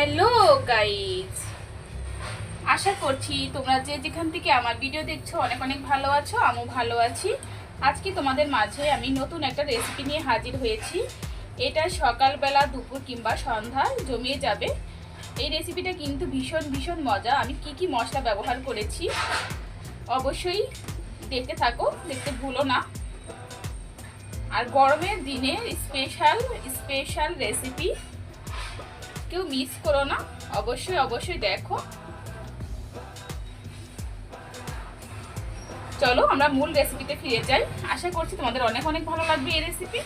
Hello guys, আশা করছি তোমরা যে যেখান থেকে আমার ভিডিও দেখছো অনেক অনেক ভালো আছো। আমিও ভালো আছি। আজকে তোমাদের মাঝে আমি নতুন একটা রেসিপি নিয়ে হাজির হয়েছি। এটা সকালবেলা, দুপুর কিংবা সন্ধ্যায় জমিয়ে যাবে। এই রেসিপিটা কিন্তু ভীষণ ভীষণ মজা। আমি কি কি মশলা ব্যবহার করেছি অবশ্যই দেখতে থাকো, দেখতে ভুলো না। আর গরমের দিনে স্পেশাল স্পেশাল রেসিপি, কেউ মিস করো না, অবশ্যই অবশ্যই দেখো। চলো আমরা মূল রেসিপিতে ফিরে যাই। আশা করছি তোমাদের অনেক অনেক ভালো লাগবে এই রেসিপি।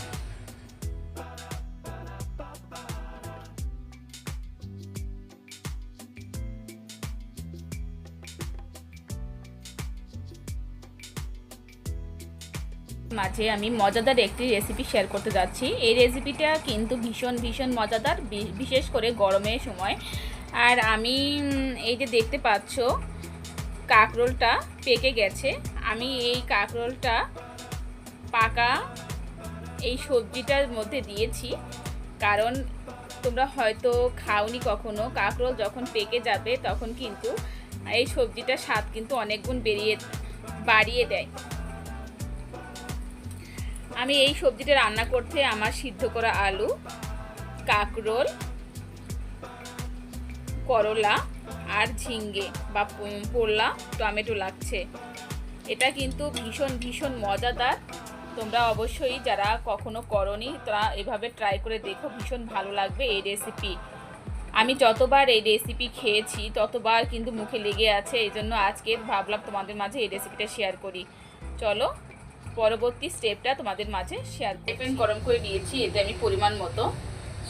মাঝে আমি মজাদার একটি রেসিপি শেয়ার করতে যাচ্ছি। এই রেসিপিটা কিন্তু ভীষণ ভীষণ মজাদার, বিশেষ করে গরমের সময়। আর আমি এই যে দেখতে পাচ্ছ কাঁকরোলটা পেকে গেছে। আমি এই কাঁকরোলটা পাকা এই সবজিটার মধ্যে দিয়েছি, কারণ তোমরা হয়তো খাওনি কখনো। কাঁকরোল যখন পেকে যাবে তখন কিন্তু এই সবজিটার স্বাদ কিন্তু অনেক গুণ বাড়িয়ে দেয়। আমি এই সবজিটা রান্না করতে আমার সিদ্ধ করা আলু, কাঁকরোল, করলা আর ঝিঙ্গে বা পোলা টমেটো লাগছে। এটা কিন্তু ভীষণ ভীষণ মজাদার। তোমরা অবশ্যই যারা কখনো করনি তারা এভাবে ট্রাই করে দেখো, ভীষণ ভালো লাগবে এই রেসিপি। আমি যতবার এই রেসিপি খেয়েছি ততবার কিন্তু মুখে লেগে আছে, এই জন্য আজকে ভাবলাম তোমাদের মাঝে এই রেসিপিটা শেয়ার করি। চলো পরবর্তী স্টেপটা তোমাদের মাঝে শেয়ার। প্যান গরম করে নিয়েছি, এতে আমি পরিমাণ মতো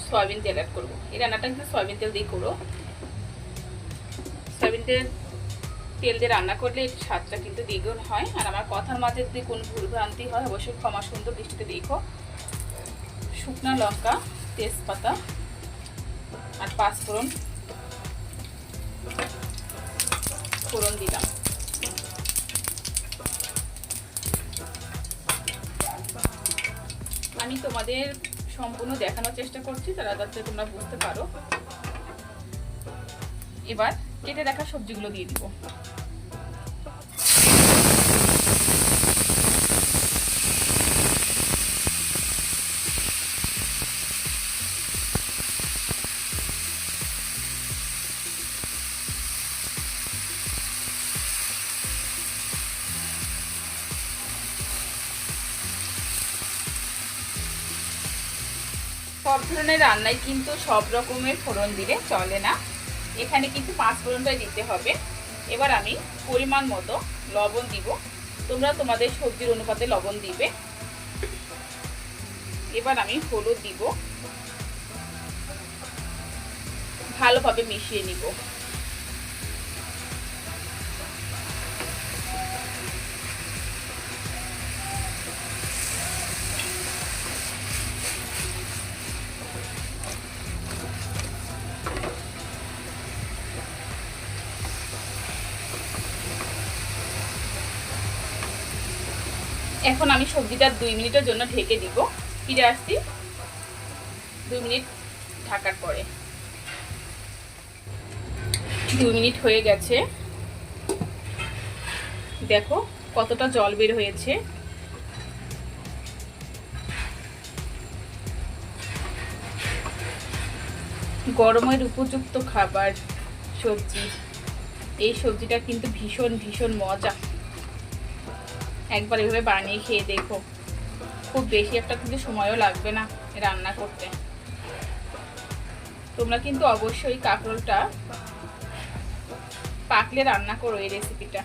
সয়াবিন তেল অ্যাড করবো। এই রান্নাটা কিন্তু সয়াবিন তেল দিয়ে করো। সয়াবিন তেল দিয়ে রান্না করলে স্বাদটা কিন্তু দ্বিগুণ হয়। আর আমার কথার মাঝে যদি কোনো ভুলভ্রান্তি হয় অবশ্যই ক্ষমা সুন্দর দৃষ্টিতে দেখো। শুকনো লঙ্কা, তেজপাতা আর পাঁচফোড়ন দিলাম। আমি তোমাদের সম্পূর্ণ দেখানোর চেষ্টা করছি তারা যাতে তোমরা বুঝতে পারো। এবার কেটে রাখা সবজিগুলো দিয়ে দিব। সব ধরনের রান্নায় কিন্তু সব রকমের ফোড়ন দিলে চলে না, এখানে কিন্তু পাঁচ ফোড়নটাই দিতে হবে। এবার আমি পরিমাণ মতো লবণ দিব। তোমরা তোমাদের সবজির অনুপাতে লবণ দিবে। এবার আমি হলুদ দিব, ভালোভাবে মিশিয়ে নিব। এখন আমি সবজিটা 2 মিনিটের জন্য ঢেকে দিব। ফিরে আসছি 2 মিনিট ঢাকার পরে। 2 মিনিট হয়ে গেছে, দেখো কতটা জল বের হয়েছে। গরমের উপযুক্ত খাবার সবজি। এই সবজিটা কিন্তু ভীষণ ভীষণ মজা। একবার এভাবে বানিয়ে খেয়ে দেখো, খুব বেশি একটা কিন্তু সময়ও লাগবে না রান্না করতে। তোমরা কিন্তু অবশ্যই কাঁকরোলটা পাকলে রান্না করো। এই রেসিপিটা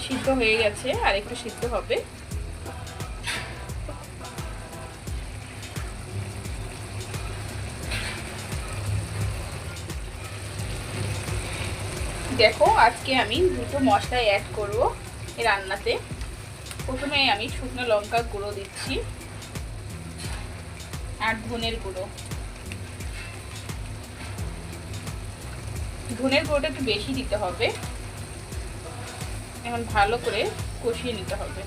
সিদ্ধ হয়ে গেছে, আর একটু সিদ্ধ হবে। দেখো আজকে আমি দুটো মশলা অ্যাড করব এই রান্নাতে। প্রথমে আমি শুকনো লঙ্কা গুঁড়ো দিচ্ছি আর ধনের গুঁড়ো। ধনের গুঁড়োটা একটু বেশি দিতে হবে। এখন ভালো করে কষিয়ে নিতে হবে।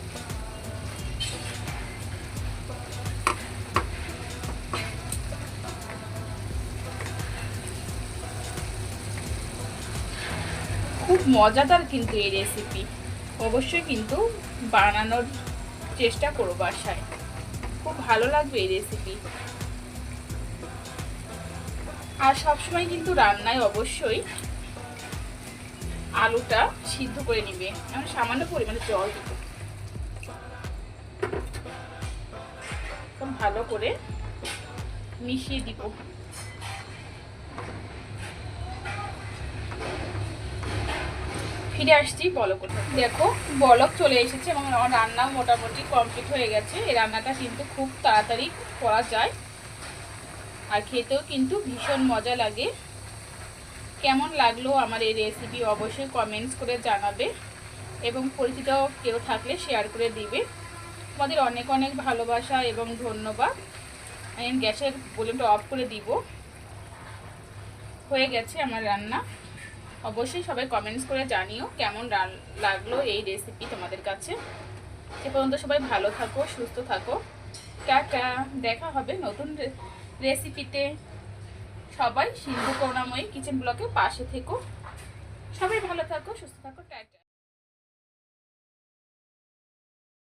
মজাদার কিন্তু এই রেসিপি, অবশ্যই কিন্তু বানানোর চেষ্টা করো বাসায়, খুব ভালো লাগবে এই রেসিপি। আর সবসময় কিন্তু রান্নায় অবশ্যই আলুটা সিদ্ধ করে নিবে। আমি সামান্য পরিমাণে জল দিব, ভালো করে মিশিয়ে দিব। ফিরে আসছি বলক করে। দেখো বলক চলে এসেছে এবং আমার রান্না মোটামুটি কমপ্লিট হয়ে গেছে। এই রান্নাটা কিন্তু খুব তাড়াতাড়ি করা যায় আর খেতেও কিন্তু ভীষণ মজা লাগে। কেমন লাগলো আমার এই রেসিপি অবশ্যই কমেন্টস করে জানাবে এবং পরিচিত কেউ থাকলে শেয়ার করে দিবে। তোমাদের অনেক অনেক ভালোবাসা এবং ধন্যবাদ। আমি গ্যাসের ভলিউমটা অফ করে দিব। হয়ে গেছে আমার রান্না। অবশ্যই সবাই কমেন্টস করে জানিও কেমন লাগলো এই রেসিপি তোমাদের কাছে। সে পর্যন্ত সবাই ভালো থাকো, সুস্থ থাকো, টাটা। দেখা হবে নতুন রেসিপিতে। সবাই সিন্ধু করুণাময়ী কিচেন ব্লকের পাশে থেকো। সবাই ভালো থাকো, সুস্থ থাকো, টাটা।